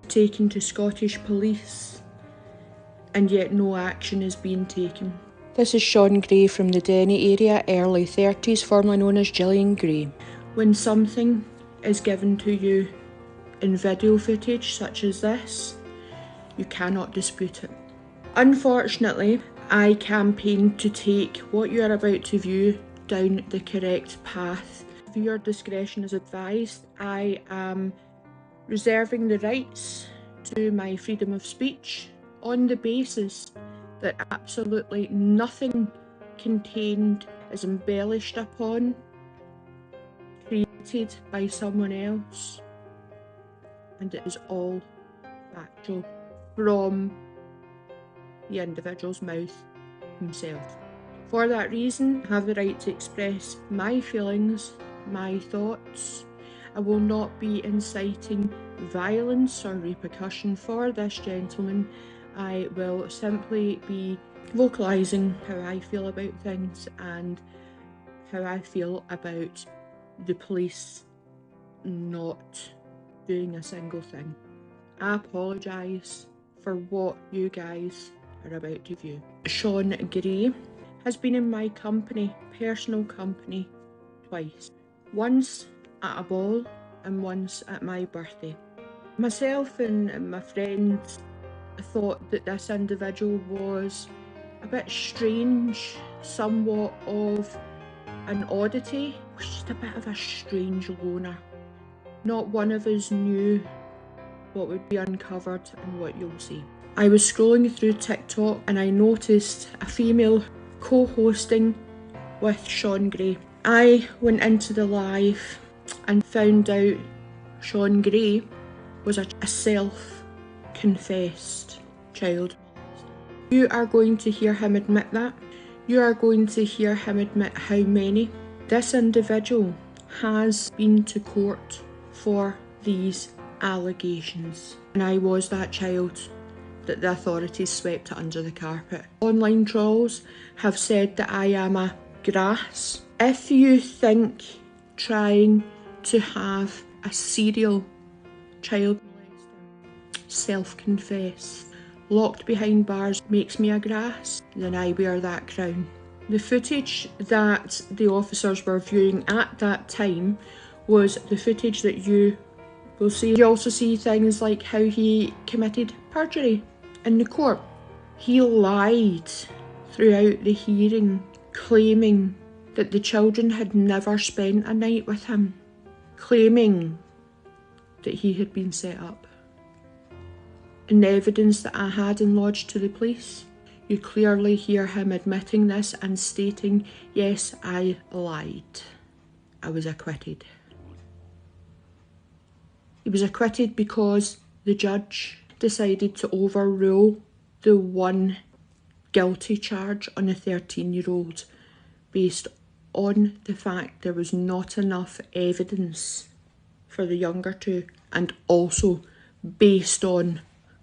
taken to Scottish police, and yet no action is being taken. This is Sean Gray from the Denny area, early 30s, formerly known as Gillian Gray. When something is given to you in video footage such as this, you cannot dispute it. Unfortunately, I campaigned to take what you are about to view down the correct path. Viewer discretion is advised. I am reserving the rights to my freedom of speech on the basis that absolutely nothing contained is embellished upon, created by someone else, and it is all factual from the individual's mouth himself. For that reason, I have the right to express my feelings, my thoughts. I will not be inciting violence or repercussion for this gentleman. I will simply be vocalising how I feel about things and how I feel about the police not doing a single thing. I apologise for what you guys are about to view. Sean Gray has been in my company, personal company, twice. Once at a ball and once at my birthday. Myself and my friends thought that this individual was a bit strange, somewhat of an oddity, just a bit of a strange loner. Not one of us knew what would be uncovered and what you'll see. I was scrolling through TikTok and I noticed a female co-hosting with Sean Gray. I went into the live and found out Sean Gray was a self-confessed child molester. You are going to hear him admit that. You are going to hear him admit how many. This individual has been to court for these allegations, and I was that child that the authorities swept under the carpet. Online trolls have said that I am a grass. If you think trying to have a serial child molester, self-confessed, locked behind bars makes me a grass, then I wear that crown. The footage that the officers were viewing at that time was the footage that you will see. You also see things like how he committed perjury in the court. He lied throughout the hearing, claiming that the children had never spent a night with him, claiming that he had been set up. In the evidence that I had and lodged to the police, you clearly hear him admitting this and stating, yes, I lied. I was acquitted. He was acquitted because the judge decided to overrule the one guilty charge on a 13-year-old based on the fact there was not enough evidence for the younger two, and also based on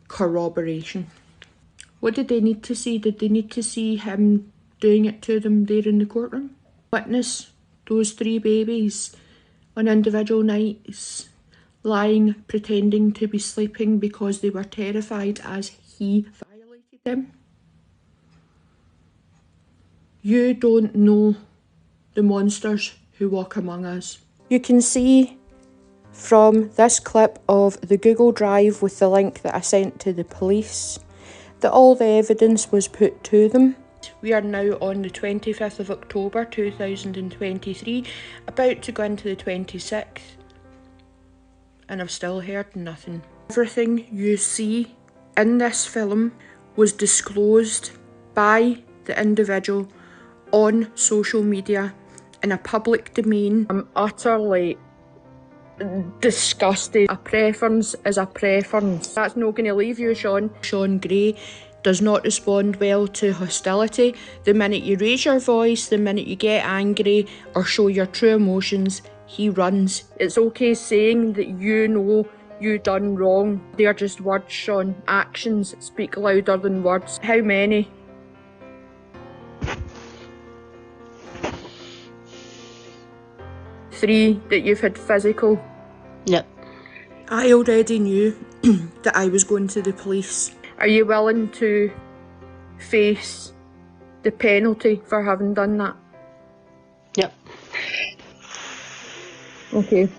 corroboration. What did they need to see? Did they need to see him doing it to them there in the courtroom? Witness those 3 babies on individual nights, lying, pretending to be sleeping because they were terrified as he violated them? You don't know the monsters who walk among us. You can see from this clip of the Google Drive with the link that I sent to the police that all the evidence was put to them. We are now on the 25th of October 2023, about to go into the 26th, and I've still heard nothing. Everything you see in this film was disclosed by the individual on social media in a public domain. I'm utterly disgusted. A preference is a preference. That's not going to leave you, Sean. Sean Gray does not respond well to hostility. The minute you raise your voice, the minute you get angry or show your true emotions, he runs. It's okay saying that you know you done wrong. They're just words, Sean. Actions speak louder than words. How many? Three that you've had physical? Yep. I already knew that I was going to the police. Are you willing to face the penalty for having done that? Yep. Okay.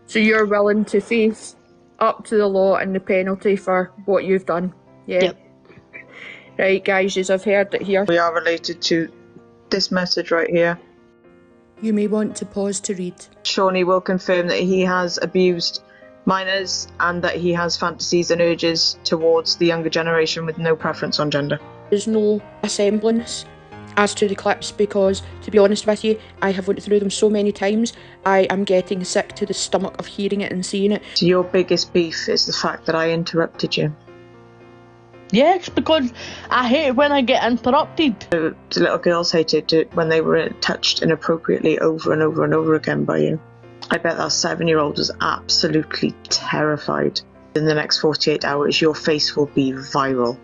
So you're willing to face up to the law and the penalty for what you've done? Yeah? Yep. Right, guys, as I've heard it here. We are related to this message right here. You may want to pause to read. Shawnee will confirm that he has abused minors and that he has fantasies and urges towards the younger generation with no preference on gender. There's no semblance as to the clips because, to be honest with you, I have went through them so many times, I am getting sick to the stomach of hearing it and seeing it. So your biggest beef is the fact that I interrupted you. Yes, because I hate when I get interrupted. The little girls hated it when they were touched inappropriately over and over and over again by you. I bet that 7-year-old was absolutely terrified. In the next 48 hours, your face will be viral.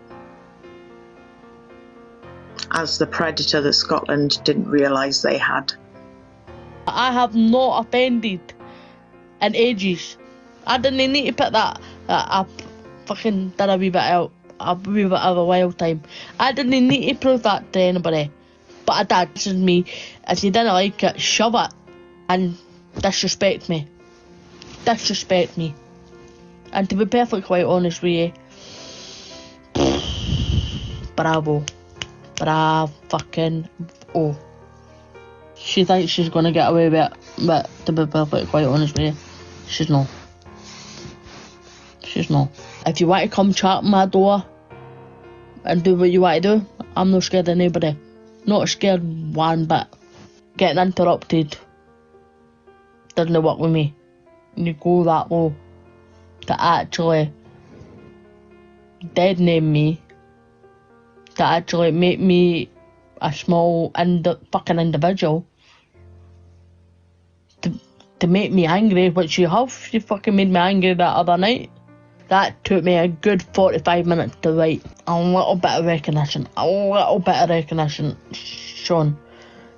As the predator that Scotland didn't realise they had. I have not offended in ages. I didn't need to put that I fucking did a wee bit of a wild time. I didn't need to prove that to anybody. But I did. This is me. If you didn't like it, shove it and disrespect me. Disrespect me. And to be perfectly quite honest with you, bravo. Fucking oh. She thinks she's gonna get away with it, but to be perfectly quite honest with you, she's not. She's not. If you want to come chat on my door and do what you want to do, I'm not scared of anybody. Not scared one bit. Getting interrupted doesn't work with me. You go that low to actually dead name me, to actually make me a small fucking individual, to make me angry, which you have. You fucking made me angry that other night. That took me a good 45 minutes to write. A little bit of recognition. Sean,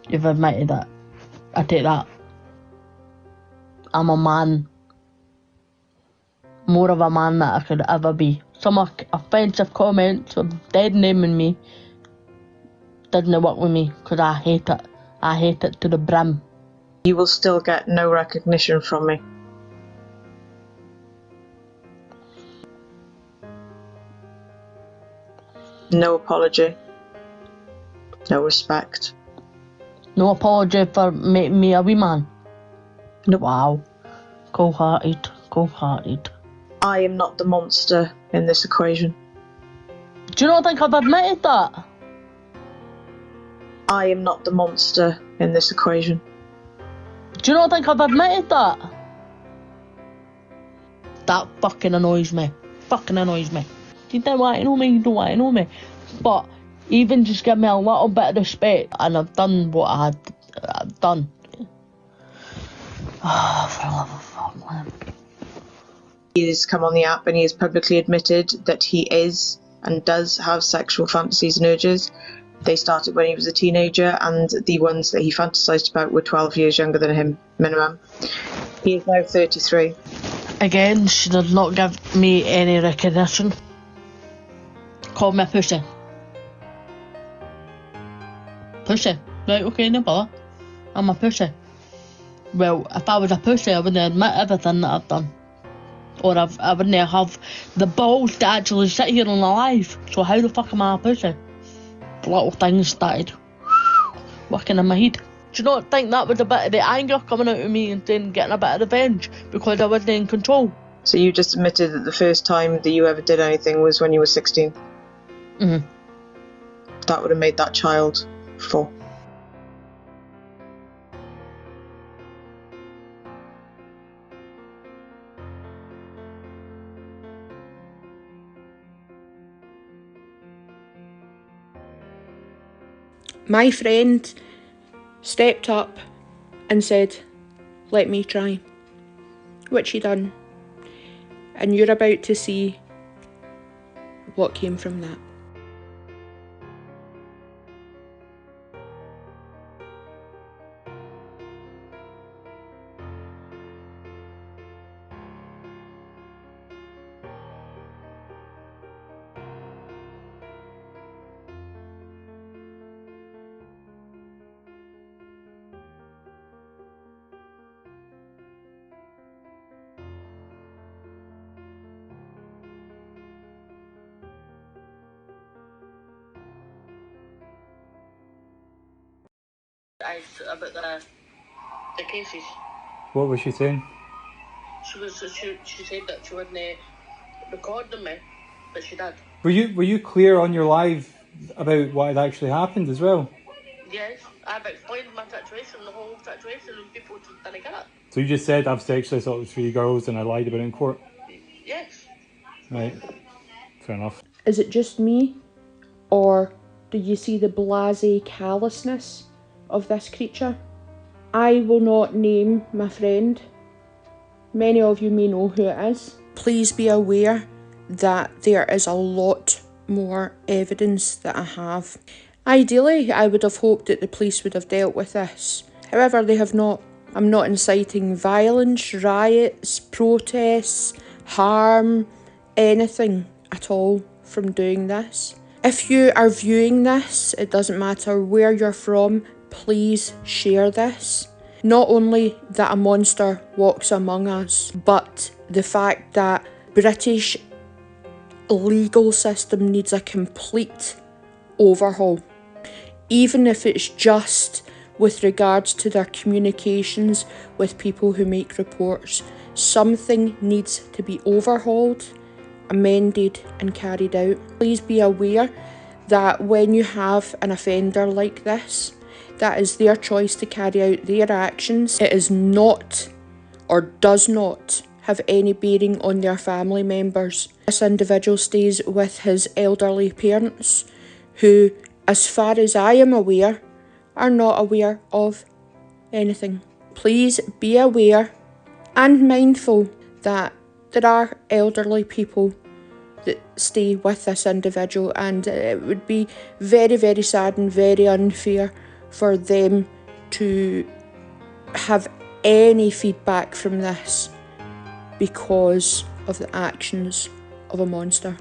you've admitted that. I take that. I'm a man. More of a man that I could ever be. Some offensive comments of dead naming me doesn't work with me because I hate it. I hate it to the brim. You will still get no recognition from me. No apology. No respect. No apology for making me a wee man. Nope. Wow. Cold-hearted. I am not the monster in this equation. Do you not think I've admitted that? I am not the monster in this equation. Do you not think I've admitted that? That fucking annoys me. You don't want to know me, But even just give me a little bit of respect and I've done what I've done. Oh, for the love of fuck, man. He has come on the app and he has publicly admitted that he is and does have sexual fantasies and urges. They started when he was a teenager and the ones that he fantasised about were 12 years younger than him, minimum. He is now 33. Again, she did not give me any recognition. Called me a pussy. Pussy? Right, okay, no bother. I'm a pussy. Well, if I was a pussy, I wouldn't admit everything that I've done. Or I wouldn't have the balls to actually sit here and alive. So how the fuck am I a pussy? Little things started working in my head. Do you not think that was a bit of the anger coming out of me and then getting a bit of revenge because I wasn't in control? So you just admitted that the first time that you ever did anything was when you were 16? Mm-hmm. That would have made that child 4. My friend stepped up and said, let me try, which he done. And you're about to see what came from that. About the cases. What was she saying? She said that she wouldn't record them, but she did. Were you clear on your live about what had actually happened as well? Yes, I've explained my situation, the whole situation, and people just didn't get it. So you just said I've sexually assaulted 3 girls and I lied about it in court? Yes. Right. Fair enough. Is it just me, or do you see the blasé callousness of this creature? I will not name my friend. Many of you may know who it is. Please be aware that there is a lot more evidence that I have. Ideally, I would have hoped that the police would have dealt with this. However, they have not. I'm not inciting violence, riots, protests, harm, anything at all from doing this. If you are viewing this, it doesn't matter where you're from, please share this. Not only that a monster walks among us, but the fact that British legal system needs a complete overhaul. Even if it's just with regards to their communications with people who make reports, something needs to be overhauled, amended and carried out. Please be aware that when you have an offender like this, that is their choice to carry out their actions. It is not, or does not, have any bearing on their family members. This individual stays with his elderly parents, who, as far as I am aware, are not aware of anything. Please be aware and mindful that there are elderly people that stay with this individual, and it would be very, very sad and very unfair for them to have any feedback from this because of the actions of a monster.